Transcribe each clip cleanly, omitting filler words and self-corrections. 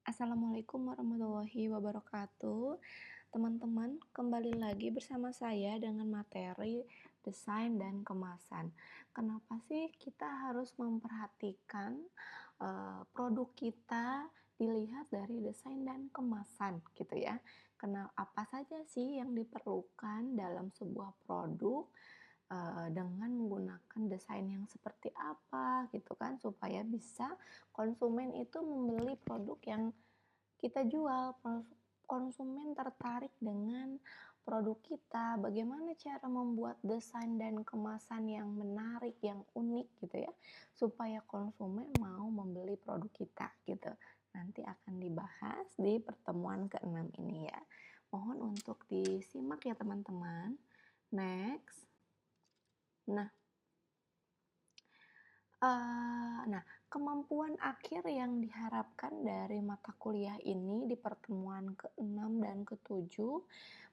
Assalamualaikum warahmatullahi wabarakatuh. Teman-teman, kembali lagi bersama saya dengan materi desain dan kemasan. Kenapa sih kita harus memperhatikan produk kita dilihat dari desain dan kemasan gitu ya? Apa saja sih yang diperlukan dalam sebuah produk dengan menggunakan desain yang seperti apa gitu kan, supaya bisa konsumen itu membeli produk yang kita jual. Konsumen tertarik dengan produk kita, bagaimana cara membuat desain dan kemasan yang menarik, yang unik gitu ya, supaya konsumen mau membeli produk kita gitu. Nanti akan dibahas di pertemuan ke-6 ini ya. Mohon untuk disimak ya teman-teman. Next. Nah, kemampuan akhir yang diharapkan dari mata kuliah ini di pertemuan ke-6 dan ke-7,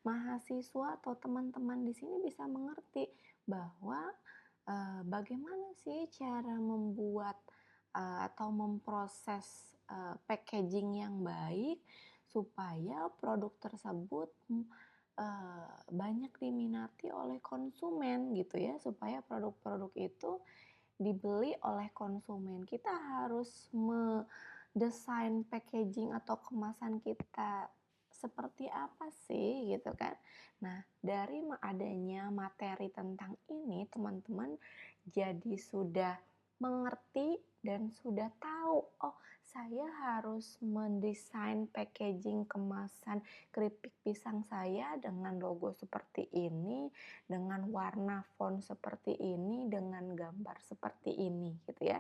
mahasiswa atau teman-teman di sini bisa mengerti bahwa bagaimana sih cara membuat atau memproses packaging yang baik supaya produk tersebut banyak diminati oleh konsumen gitu ya, supaya produk-produk itu dibeli oleh konsumen. Kita harus mendesain packaging atau kemasan kita seperti apa sih gitu kan. Nah, dari adanya materi tentang ini, teman-teman jadi sudah mengerti dan sudah tahu, oh saya harus mendesain packaging kemasan keripik pisang saya dengan logo seperti ini, dengan warna font seperti ini, dengan gambar seperti ini gitu ya.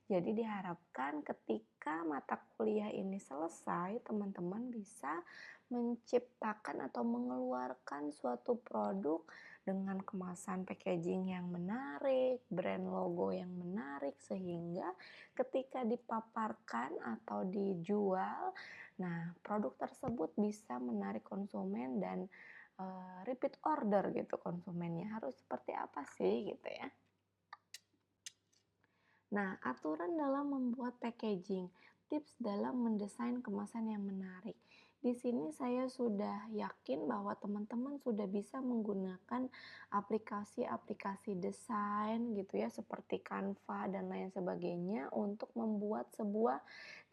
Jadi diharapkan ketika mata kuliah ini selesai, teman-teman bisa menciptakan atau mengeluarkan suatu produk dengan kemasan packaging yang menarik, brand logo yang menarik, sehingga ketika dipaparkan atau dijual, nah produk tersebut bisa menarik konsumen dan repeat order gitu konsumennya. Harus seperti apa sih gitu ya. Nah, aturan dalam membuat packaging, tips dalam mendesain kemasan yang menarik. Di sini saya sudah yakin bahwa teman-teman sudah bisa menggunakan aplikasi-aplikasi desain gitu ya, seperti Canva dan lain sebagainya untuk membuat sebuah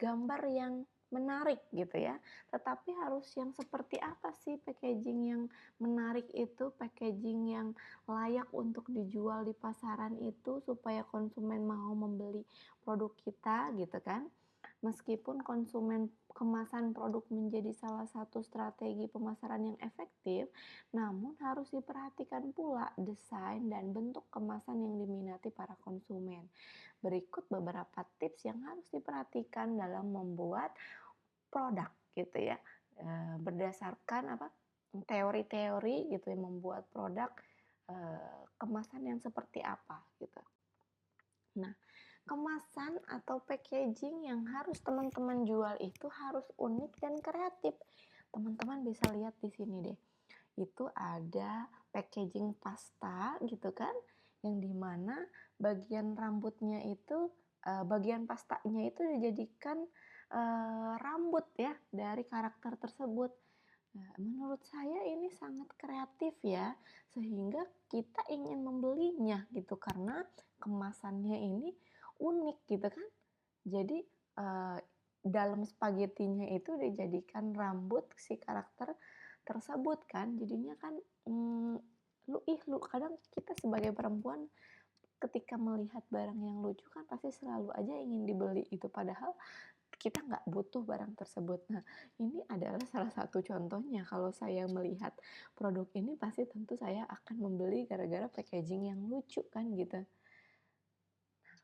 gambar yang menarik gitu ya. Tetapi harus yang seperti apa sih packaging yang menarik itu, packaging yang layak untuk dijual di pasaran itu supaya konsumen mau membeli produk kita gitu kan. Meskipun konsumen kemasan produk menjadi salah satu strategi pemasaran yang efektif, namun harus diperhatikan pula desain dan bentuk kemasan yang diminati para konsumen. Berikut beberapa tips yang harus diperhatikan dalam membuat produk gitu ya. Berdasarkan teori-teori gitu ya, membuat produk kemasan yang seperti apa gitu. Nah, kemasan atau packaging yang harus teman-teman jual itu harus unik dan kreatif. Teman-teman bisa lihat di sini deh. Itu ada packaging pasta gitu kan, yang dimana bagian rambutnya itu, bagian pastanya itu dijadikan rambut ya dari karakter tersebut. Nah, menurut saya ini sangat kreatif ya, sehingga kita ingin membelinya gitu karena kemasannya ini unik gitu kan. Jadi dalam spagetinya itu dijadikan rambut si karakter tersebut kan. Jadinya kan kadang kita sebagai perempuan ketika melihat barang yang lucu kan pasti selalu aja ingin dibeli itu, padahal kita nggak butuh barang tersebut. Nah, ini adalah salah satu contohnya. Kalau saya melihat produk ini pasti tentu saya akan membeli gara-gara packaging yang lucu kan gitu.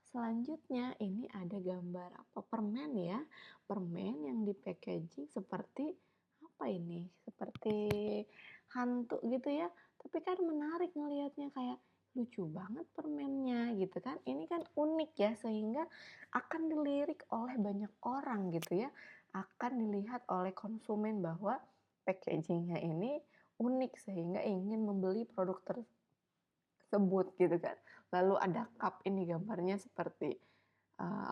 Selanjutnya ini ada gambar permen ya. Permen yang di packaging seperti apa ini? Seperti hantu gitu ya. Tapi kan menarik ngelihatnya, kayak lucu banget permennya gitu kan. Ini kan unik ya, sehingga akan dilirik oleh banyak orang gitu ya. Akan dilihat oleh konsumen bahwa packagingnya ini unik sehingga ingin membeli produk tersebut gitu kan. Lalu ada cup, ini gambarnya seperti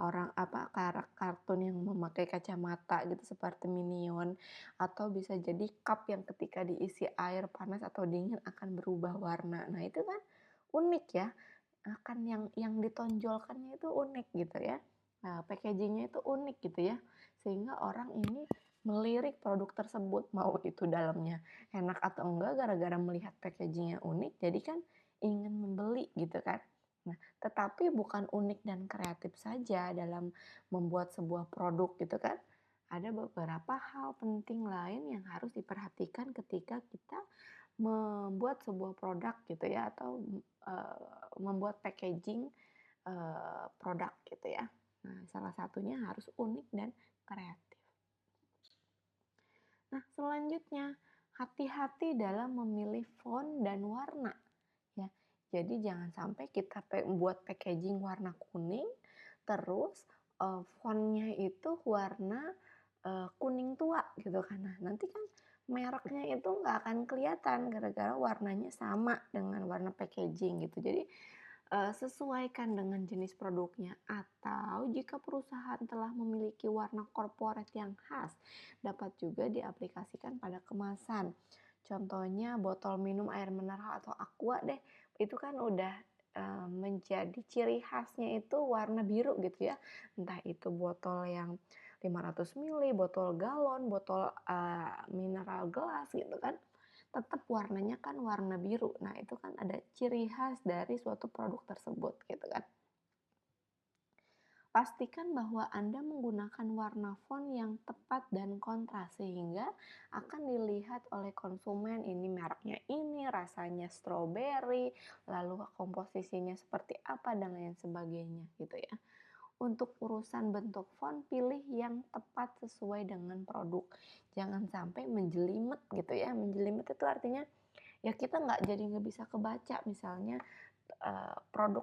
orang apa, kartun yang memakai kacamata gitu seperti Minion, atau bisa jadi cup yang ketika diisi air panas atau dingin akan berubah warna. Nah itu kan unik ya, akan yang ditonjolkannya itu unik gitu ya. Nah packaging-nya itu unik gitu ya, sehingga orang ini melirik produk tersebut, mau itu dalamnya enak atau enggak gara-gara melihat packaging-nya unik, jadi kan ingin membeli gitu kan. Nah, tetapi bukan unik dan kreatif saja dalam membuat sebuah produk gitu kan. Ada beberapa hal penting lain yang harus diperhatikan ketika kita membuat sebuah produk gitu ya, atau membuat packaging produk gitu ya. Nah, salah satunya harus unik dan kreatif. Nah, selanjutnya hati-hati dalam memilih font dan warna ya. Jadi jangan sampai kita buat packaging warna kuning, terus fontnya itu warna kuning tua gitu kan. Nah, nanti kan mereknya itu nggak akan kelihatan gara-gara warnanya sama dengan warna packaging gitu. Jadi sesuaikan dengan jenis produknya, atau jika perusahaan telah memiliki warna corporate yang khas, dapat juga diaplikasikan pada kemasan. Contohnya botol minum air mineral atau aqua deh, itu kan udah menjadi ciri khasnya itu warna biru gitu ya. Entah itu botol yang 500 ml, botol galon, botol mineral gelas gitu kan, tetap warnanya kan warna biru. Nah, itu kan ada ciri khas dari suatu produk tersebut gitu kan. Pastikan bahwa Anda menggunakan warna font yang tepat dan kontras sehingga akan dilihat oleh konsumen ini mereknya ini, rasanya strawberry, lalu komposisinya seperti apa dan lain sebagainya gitu ya. Untuk urusan bentuk font, pilih yang tepat sesuai dengan produk. Jangan sampai menjelimet gitu ya. Menjelimet itu artinya ya kita nggak bisa kebaca, misalnya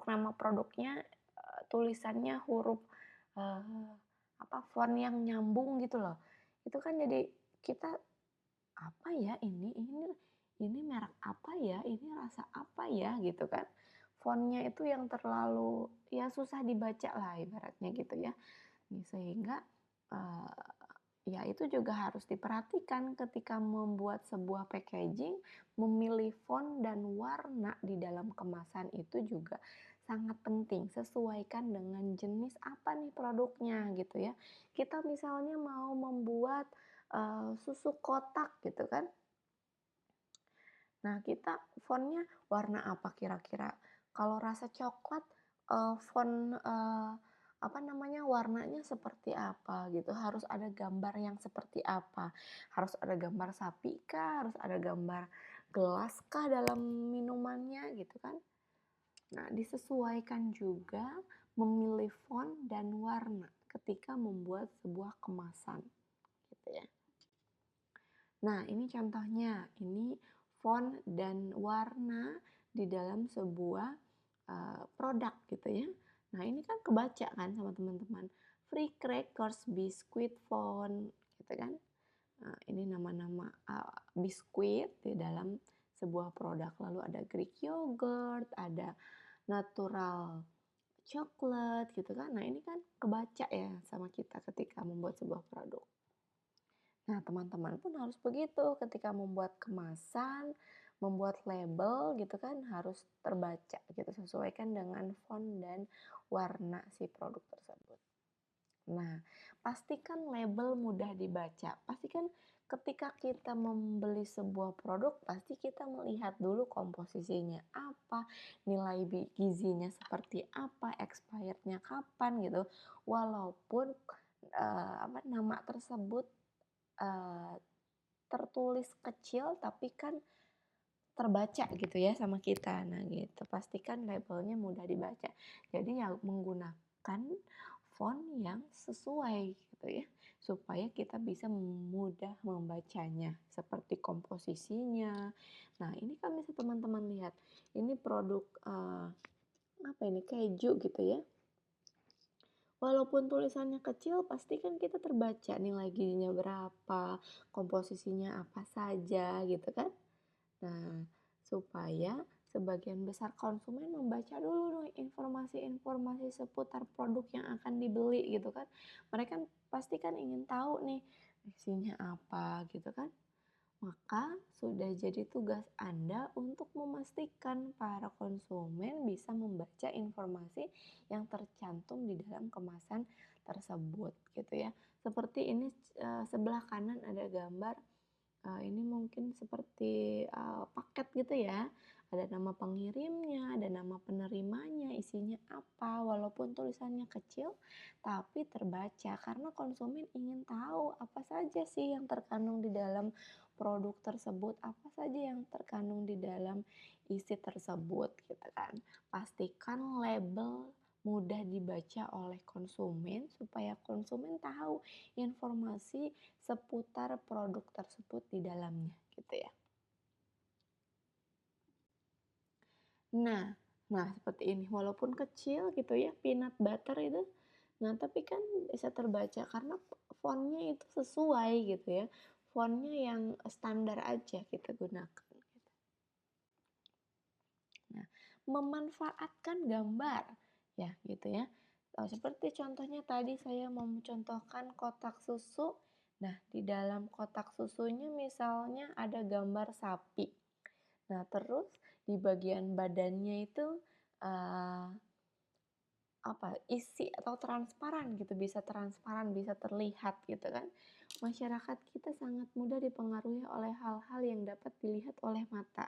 nama produknya tulisannya huruf apa font yang nyambung gitu loh, itu kan jadi kita apa ya ini merek apa ya, ini rasa apa ya gitu kan, fontnya itu yang terlalu ya susah dibaca lah ibaratnya gitu ya. Sehingga ya itu juga harus diperhatikan ketika membuat sebuah packaging, memilih font dan warna di dalam kemasan itu juga sangat penting. Sesuaikan dengan jenis apa nih produknya gitu ya. Kita misalnya mau membuat susu kotak gitu kan. Nah, kita fontnya warna apa kira-kira? Kalau rasa coklat, font apa namanya, warnanya seperti apa gitu, harus ada gambar yang seperti apa, harus ada gambar sapi kah, harus ada gambar gelas kah dalam minumannya gitu kan. Nah, disesuaikan juga memilih font dan warna ketika membuat sebuah kemasan gitu ya. Nah, ini contohnya, ini font dan warna di dalam sebuah produk gitu ya. Nah, ini kan kebaca kan sama teman-teman. Free crackers, biskuit font gitu kan. Nah, ini nama-nama biskuit di dalam sebuah produk. Lalu ada Greek yogurt, ada natural coklat gitu kan. Nah, ini kan kebaca ya sama kita ketika membuat sebuah produk. Nah, teman-teman pun harus begitu ketika membuat kemasan, membuat label gitu kan, harus terbaca gitu, sesuaikan dengan font dan warna si produk tersebut. Nah, pastikan label mudah dibaca. Pastikan ketika kita membeli sebuah produk, pasti kita melihat dulu komposisinya apa, nilai gizinya seperti apa, expirednya kapan gitu. Walaupun nama tersebut uh, tertulis kecil tapi kan terbaca gitu ya sama kita. Nah gitu, pastikan labelnya mudah dibaca. Jadi ya menggunakan font yang sesuai gitu ya, supaya kita bisa mudah membacanya, seperti komposisinya. Nah ini kan bisa teman-teman lihat, ini produk apa ini, keju gitu ya. Walaupun tulisannya kecil, pasti kan kita terbaca nilai gizinya berapa, komposisinya apa saja gitu kan. Nah, supaya sebagian besar konsumen membaca dulu nih informasi-informasi seputar produk yang akan dibeli gitu kan. Mereka pasti kan ingin tahu nih isinya apa gitu kan. Maka sudah jadi tugas Anda untuk memastikan para konsumen bisa membaca informasi yang tercantum di dalam kemasan tersebut gitu ya. Seperti ini sebelah kanan ada gambar. Ini mungkin seperti, paket gitu ya, ada nama pengirimnya, ada nama penerimanya, isinya apa, walaupun tulisannya kecil, tapi terbaca karena konsumen ingin tahu apa saja sih yang terkandung di dalam produk tersebut, apa saja yang terkandung di dalam isi tersebut gitu kan. Pastikan label mudah dibaca oleh konsumen supaya konsumen tahu informasi seputar produk tersebut di dalamnya gitu ya. Nah, seperti ini walaupun kecil gitu ya peanut butter itu, nah tapi kan bisa terbaca karena fontnya itu sesuai gitu ya, fontnya yang standar aja kita gunakan. Nah, memanfaatkan gambar ya gitu ya. Seperti contohnya tadi saya mau mencontohkan kotak susu. Nah, di dalam kotak susunya misalnya ada gambar sapi. Nah, terus di bagian badannya itu uh, isi atau transparan gitu, bisa transparan, bisa terlihat gitu kan. Masyarakat kita sangat mudah dipengaruhi oleh hal-hal yang dapat dilihat oleh mata.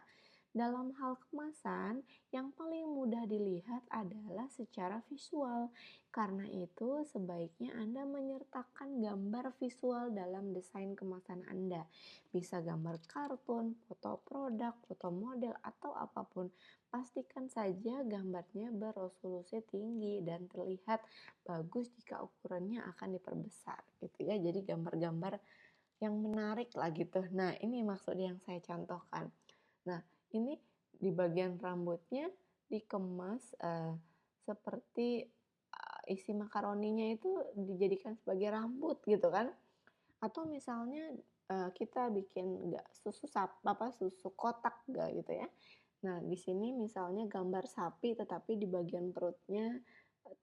Dalam hal kemasan, yang paling mudah dilihat adalah secara visual. Karena itu, sebaiknya Anda menyertakan gambar visual dalam desain kemasan Anda. Bisa gambar kartun, foto produk, foto model, atau apapun. Pastikan saja gambarnya beresolusi tinggi dan terlihat bagus jika ukurannya akan diperbesar gitu ya. Jadi gambar-gambar yang menarik lah gitu. Nah, ini maksud yang saya contohkan. Nah, ini di bagian rambutnya dikemas seperti isi makaroninya itu dijadikan sebagai rambut gitu kan. Atau misalnya kita bikin nggak susu kotak nggak gitu ya. Nah, di sini misalnya gambar sapi tetapi di bagian perutnya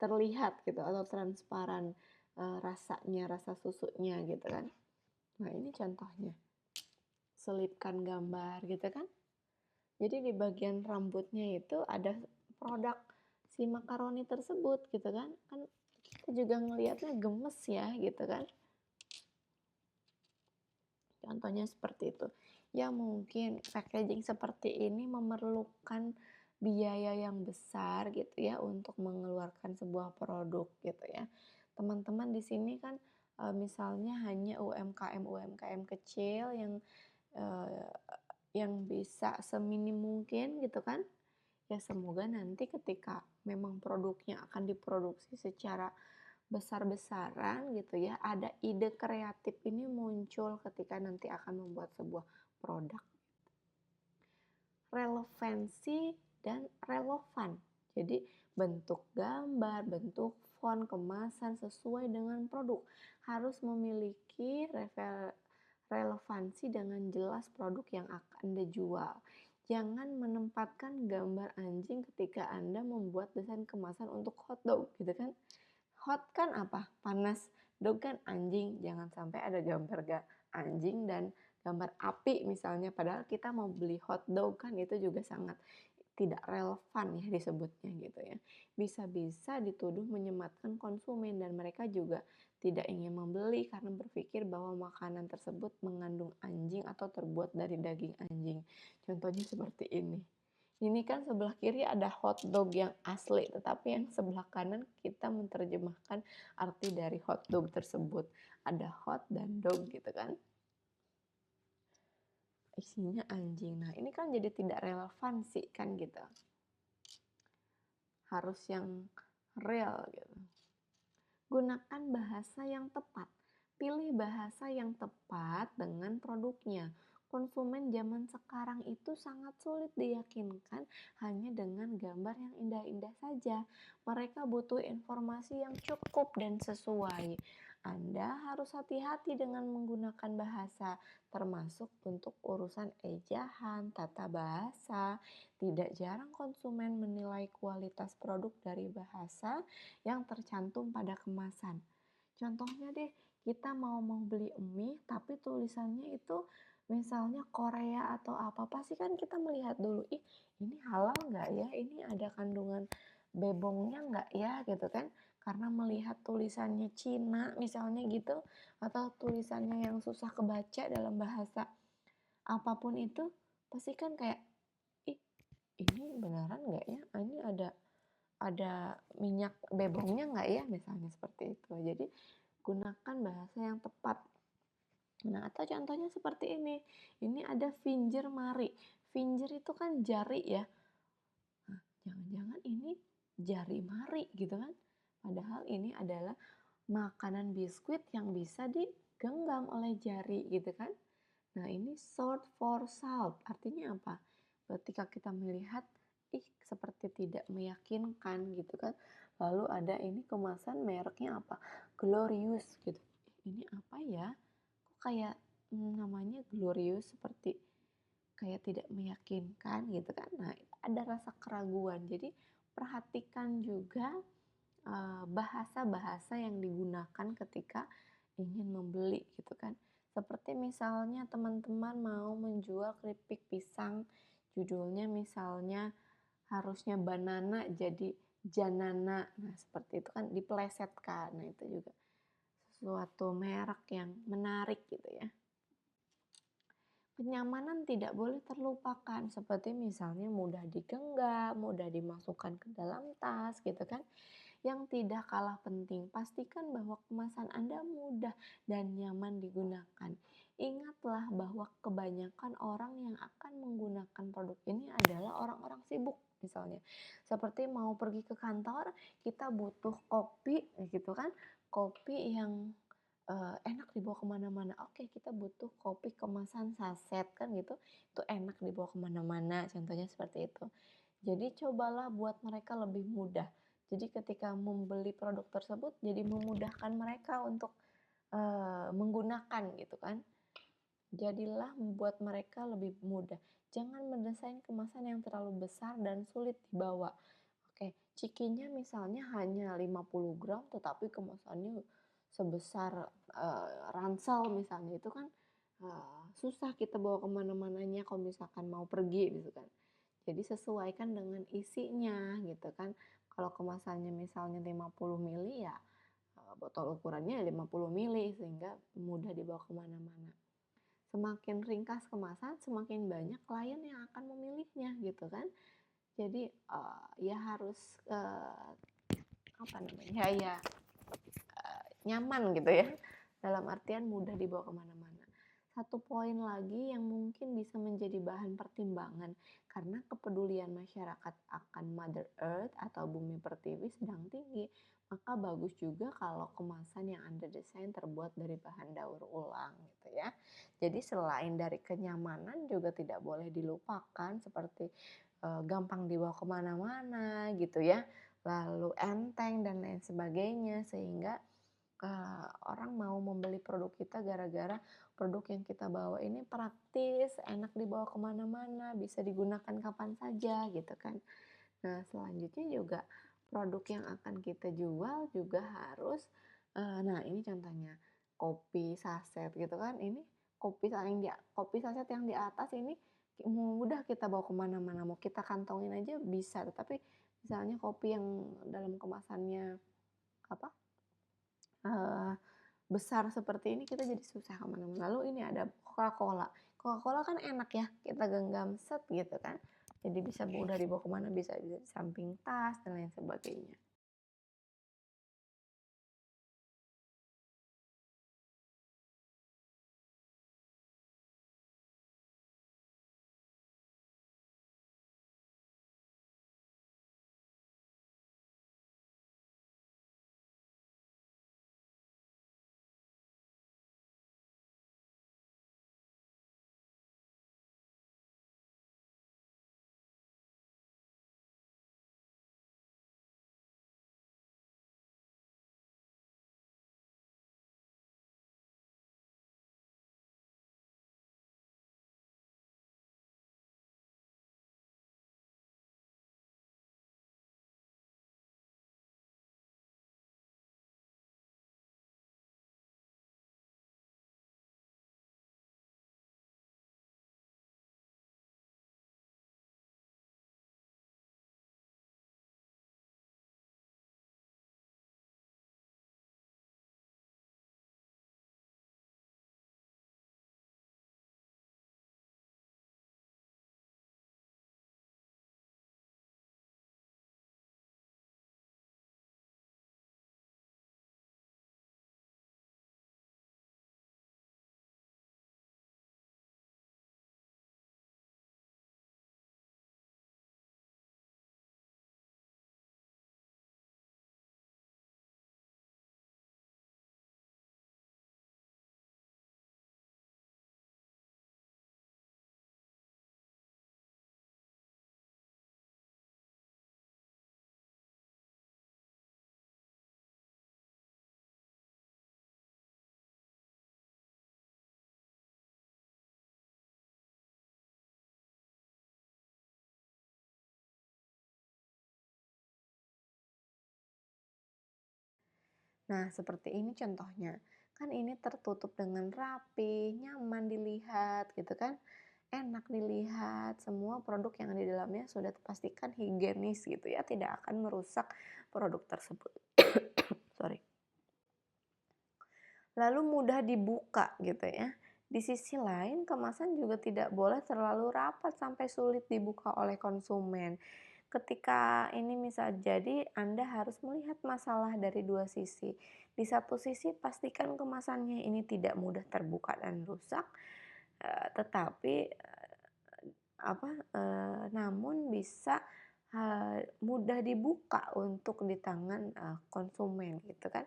terlihat gitu atau transparan rasanya, rasa susunya gitu kan. Nah, ini contohnya. Selipkan gambar gitu kan. Jadi di bagian rambutnya itu ada produk si makaroni tersebut gitu kan. Kan kita juga ngelihatnya gemes ya gitu kan. Contohnya seperti itu. Ya mungkin packaging seperti ini memerlukan biaya yang besar gitu ya untuk mengeluarkan sebuah produk gitu ya. Teman-teman di sini kan misalnya hanya UMKM kecil eh, yang bisa seminim mungkin gitu kan. Ya semoga nanti ketika memang produknya akan diproduksi secara besar-besaran gitu ya, ada ide kreatif ini muncul ketika nanti akan membuat sebuah produk. Relevansi dan relevan. Jadi bentuk gambar, bentuk font, kemasan sesuai dengan produk. Harus memiliki relevansi dengan jelas produk yang akan Anda jual. Jangan menempatkan gambar anjing ketika Anda membuat desain kemasan untuk hotdog gitu kan. Hot kan apa? Panas. Dog kan anjing. Jangan sampai ada gambar anjing dan gambar api misalnya. Padahal kita mau beli hot dog kan itu juga sangat tidak relevan ya disebutnya gitu ya. Bisa-bisa dituduh menyematkan konsumen dan mereka juga tidak ingin membeli karena berpikir bahwa makanan tersebut mengandung anjing atau terbuat dari daging anjing. Contohnya seperti ini. Ini kan sebelah kiri ada hot dog yang asli, tetapi yang sebelah kanan kita menerjemahkan arti dari hot dog tersebut. Ada hot dan dog gitu kan. Isinya anjing. Nah, ini kan jadi tidak relevan sih kan gitu. Harus yang real gitu. Gunakan bahasa yang tepat. Pilih bahasa yang tepat dengan produknya. Konsumen zaman sekarang itu sangat sulit diyakinkan hanya dengan gambar yang indah-indah saja. Mereka butuh informasi yang cukup dan sesuai. Anda harus hati-hati dengan menggunakan bahasa, termasuk untuk urusan ejahan, tata bahasa. Tidak jarang konsumen menilai kualitas produk dari bahasa yang tercantum pada kemasan. Contohnya deh, kita mau beli mie, tapi tulisannya itu misalnya Korea atau apa, pasti kan kita melihat dulu, ih ini halal nggak ya, ini ada kandungan bebongnya nggak ya, gitu kan. Karena melihat tulisannya Cina misalnya gitu, atau tulisannya yang susah kebaca dalam bahasa apapun itu, pasti kan kayak, ih ini beneran nggak ya, ini ada minyak bebongnya nggak ya, misalnya seperti itu. Jadi gunakan bahasa yang tepat. Nah, atau contohnya seperti ini ada finger mari. Finger itu kan jari ya. Nah, jangan-jangan ini jari mari gitu kan. Padahal ini adalah makanan biskuit yang bisa digenggam oleh jari gitu kan. Nah, ini short for salt. Artinya apa? Ketika kita melihat, ih seperti tidak meyakinkan gitu kan. Lalu ada ini kemasan mereknya apa? Glorious gitu. Ini apa ya? Kok kayak namanya Glorious, seperti kayak tidak meyakinkan gitu kan. Nah, ada rasa keraguan. Jadi perhatikan juga bahasa-bahasa yang digunakan ketika ingin membeli gitu kan. Seperti misalnya teman-teman mau menjual keripik pisang, judulnya misalnya harusnya banana jadi janana. Nah, seperti itu kan dipelesetkan. Nah, itu juga suatu merek yang menarik gitu ya. Kenyamanan tidak boleh terlupakan, seperti misalnya mudah digenggam, mudah dimasukkan ke dalam tas gitu kan. Yang tidak kalah penting, pastikan bahwa kemasan Anda mudah dan nyaman digunakan. Ingatlah bahwa kebanyakan orang yang akan menggunakan produk ini adalah orang-orang sibuk misalnya. Seperti mau pergi ke kantor, kita butuh kopi gitu kan. Kopi yang enak dibawa kemana-mana. Oke, kita butuh kopi kemasan saset kan gitu. Itu enak dibawa kemana-mana, contohnya seperti itu. Jadi cobalah buat mereka lebih mudah. Jadi ketika membeli produk tersebut, jadi memudahkan mereka untuk menggunakan gitu kan. Jadilah membuat mereka lebih mudah. Jangan mendesain kemasan yang terlalu besar dan sulit dibawa. Oke, cikinya misalnya hanya 50 gram tetapi kemasannya sebesar ransel misalnya, itu kan susah kita bawa kemana-mananya kalau misalkan mau pergi gitu kan. Jadi sesuaikan dengan isinya gitu kan. Kalau kemasannya misalnya 50 mili ya botol ukurannya 50 mili sehingga mudah dibawa kemana-mana. Semakin ringkas kemasan, semakin banyak klien yang akan memilihnya gitu kan. Jadi ya harus apa namanya ya nyaman gitu ya, dalam artian mudah dibawa kemana-mana. Satu poin lagi yang mungkin bisa menjadi bahan pertimbangan, karena kepedulian masyarakat akan Mother Earth atau bumi pertiwi sedang tinggi, maka bagus juga kalau kemasan yang Anda desain terbuat dari bahan daur ulang gitu ya. Jadi selain dari kenyamanan juga tidak boleh dilupakan, seperti gampang dibawa kemana-mana gitu ya, lalu enteng dan lain sebagainya, sehingga orang mau membeli produk kita gara-gara produk yang kita bawa ini praktis, enak dibawa kemana-mana, bisa digunakan kapan saja gitu kan. Nah, selanjutnya juga produk yang akan kita jual juga harus, nah ini contohnya kopi saset gitu kan. Ini kopi saset yang di atas ini mudah kita bawa kemana-mana, mau kita kantongin aja bisa. Tetapi misalnya kopi yang dalam kemasannya apa besar seperti ini, kita jadi susah kemana-mana. Lalu ini ada Coca-Cola. Coca-Cola kan enak ya, kita genggam set gitu kan. Jadi bisa mudah dibawa kemana, bisa di samping tas dan lain sebagainya. Nah, seperti ini contohnya. Kan ini tertutup dengan rapi, nyaman dilihat gitu kan. Enak dilihat, semua produk yang di dalamnya sudah dipastikan higienis gitu ya, tidak akan merusak produk tersebut. Sorry. Lalu mudah dibuka gitu ya. Di sisi lain, kemasan juga tidak boleh terlalu rapat sampai sulit dibuka oleh konsumen. Ketika ini misal jadi Anda harus melihat masalah dari dua sisi. Di satu sisi pastikan kemasannya ini tidak mudah terbuka dan rusak, tetapi namun bisa mudah dibuka untuk di tangan konsumen gitu kan.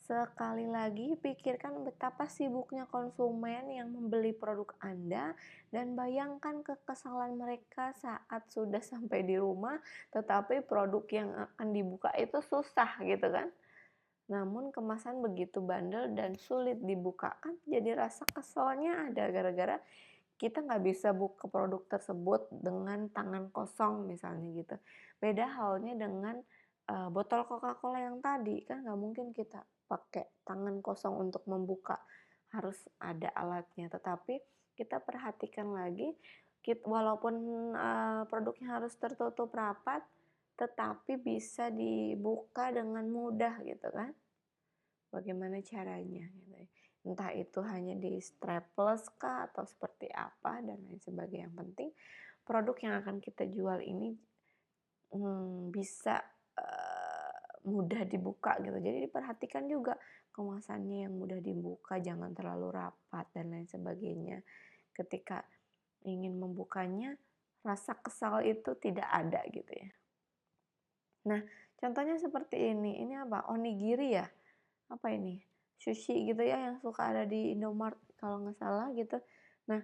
Sekali lagi, pikirkan betapa sibuknya konsumen yang membeli produk Anda dan bayangkan kekesalan mereka saat sudah sampai di rumah, tetapi produk yang akan dibuka itu susah gitu kan. Namun kemasan begitu bandel dan sulit dibuka kan, jadi rasa keselnya ada gara-gara kita nggak bisa buka produk tersebut dengan tangan kosong misalnya gitu. Beda halnya dengan botol Coca-Cola yang tadi, kan nggak mungkin kita pakai tangan kosong untuk membuka, harus ada alatnya. Tetapi kita perhatikan lagi, walaupun produknya harus tertutup rapat, tetapi bisa dibuka dengan mudah gitu kan. Bagaimana caranya gitu ya. Entah itu hanya di strapless kah atau seperti apa dan lain sebagainya. Yang penting produk yang akan kita jual ini bisa mudah dibuka gitu. Jadi diperhatikan juga kemasannya yang mudah dibuka, jangan terlalu rapat dan lain sebagainya. Ketika ingin membukanya, rasa kesal itu tidak ada gitu ya. Nah, contohnya seperti ini. Ini apa? Onigiri ya? Apa ini? Sushi gitu ya yang suka ada di Indomart kalau nggak salah gitu. Nah,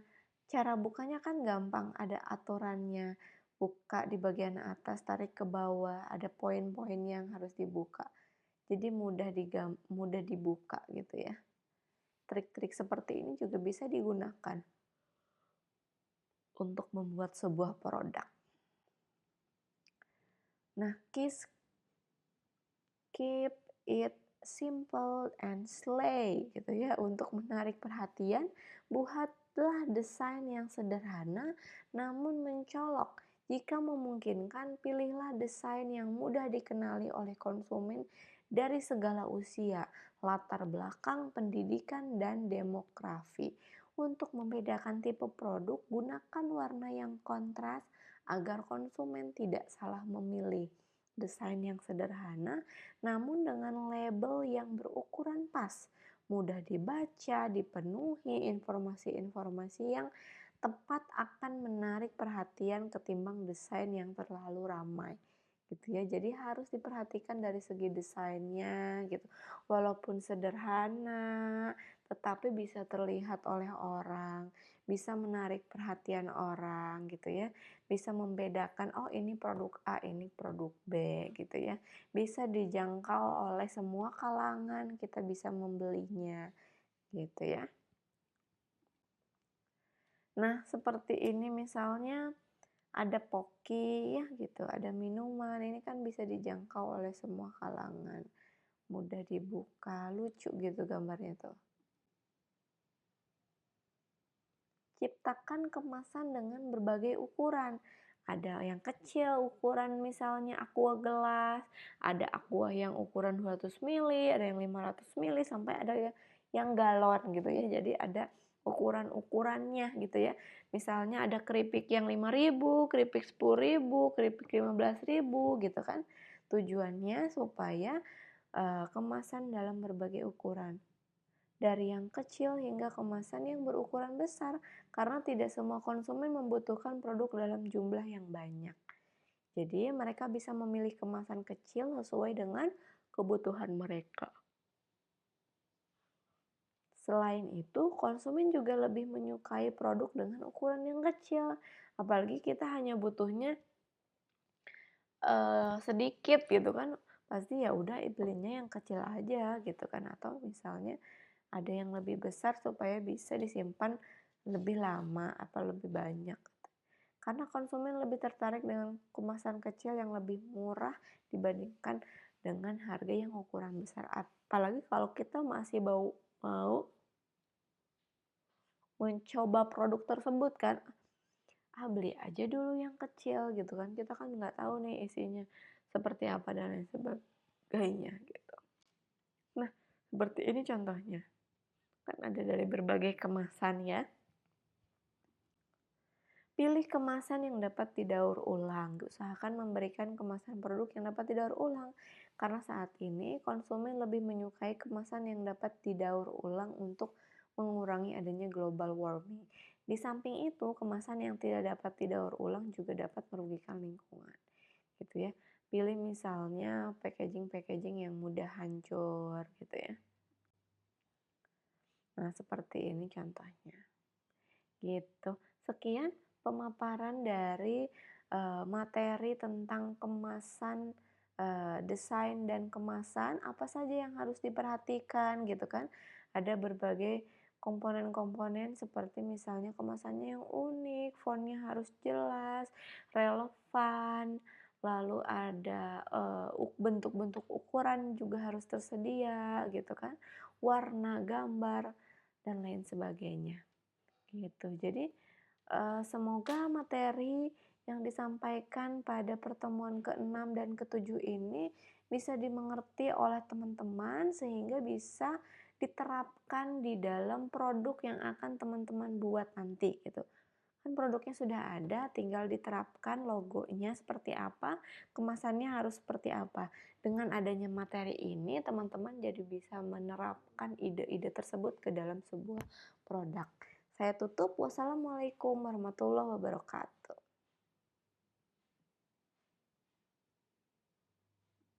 cara bukanya kan gampang, ada aturannya. Buka di bagian atas, tarik ke bawah, ada poin-poin yang harus dibuka. Jadi mudah dibuka gitu ya. Trik-trik seperti ini juga bisa digunakan untuk membuat sebuah produk. Nah, keep it simple and slay gitu ya. Untuk menarik perhatian, buatlah desain yang sederhana namun mencolok. Jika memungkinkan, pilihlah desain yang mudah dikenali oleh konsumen dari segala usia, latar belakang, pendidikan, dan demografi. Untuk membedakan tipe produk, gunakan warna yang kontras agar konsumen tidak salah memilih. Desain yang sederhana namun dengan label yang berukuran pas, mudah dibaca, dipenuhi informasi-informasi yang tepat akan menarik perhatian ketimbang desain yang terlalu ramai gitu ya. Jadi harus diperhatikan dari segi desainnya gitu. Walaupun sederhana, tetapi bisa terlihat oleh orang, bisa menarik perhatian orang gitu ya. Bisa membedakan, oh ini produk A, ini produk B gitu ya. Bisa dijangkau oleh semua kalangan, kita bisa membelinya gitu ya. Nah, seperti ini misalnya ada poki ya gitu, ada minuman, ini kan bisa dijangkau oleh semua kalangan. Mudah dibuka, lucu gitu gambarnya tuh. Ciptakan kemasan dengan berbagai ukuran. Ada yang kecil ukuran misalnya aqua gelas, ada aqua yang ukuran 200 ml, ada yang 500 ml, sampai ada yang galon gitu ya. Jadi ada ukuran-ukurannya gitu ya. Misalnya ada keripik yang 5.000, keripik 10.000, keripik 15.000 gitu kan. Tujuannya supaya kemasan dalam berbagai ukuran. Dari yang kecil hingga kemasan yang berukuran besar, karena tidak semua konsumen membutuhkan produk dalam jumlah yang banyak. Jadi mereka bisa memilih kemasan kecil sesuai dengan kebutuhan mereka. Selain itu, konsumen juga lebih menyukai produk dengan ukuran yang kecil. Apalagi kita hanya butuhnya sedikit gitu kan, pasti ya udah belinya yang kecil aja gitu kan. Atau misalnya ada yang lebih besar supaya bisa disimpan lebih lama atau lebih banyak. Karena konsumen lebih tertarik dengan kemasan kecil yang lebih murah dibandingkan dengan harga yang ukuran besar. Apalagi kalau kita masih mau mencoba produk tersebut kan, beli aja dulu yang kecil gitu kan, kita kan nggak tahu nih isinya seperti apa dan lain sebagainya gitu. Nah, seperti ini contohnya, kan ada dari berbagai kemasan ya. Pilih kemasan yang dapat didaur ulang. Usahakan memberikan kemasan produk yang dapat didaur ulang. Karena saat ini konsumen lebih menyukai kemasan yang dapat didaur ulang untuk mengurangi adanya global warming. Di samping itu, kemasan yang tidak dapat didaur ulang juga dapat merugikan lingkungan. Gitu ya. Pilih misalnya packaging-packaging yang mudah hancur gitu ya. Nah, seperti ini contohnya. Gitu. Sekian pemaparan dari materi tentang kemasan, desain dan kemasan, apa saja yang harus diperhatikan gitu kan. Ada berbagai komponen-komponen seperti misalnya kemasannya yang unik, fontnya harus jelas, relevan, lalu ada bentuk-bentuk ukuran juga harus tersedia gitu kan, warna, gambar, dan lain sebagainya. Gitu. Jadi, semoga materi yang disampaikan pada pertemuan ke-6 dan ke-7 ini bisa dimengerti oleh teman-teman sehingga bisa diterapkan di dalam produk yang akan teman-teman buat nanti gitu. Kan produknya sudah ada, tinggal diterapkan logonya seperti apa, kemasannya harus seperti apa. Dengan adanya materi ini, teman-teman jadi bisa menerapkan ide-ide tersebut ke dalam sebuah produk. Saya tutup. Wassalamualaikum warahmatullahi wabarakatuh.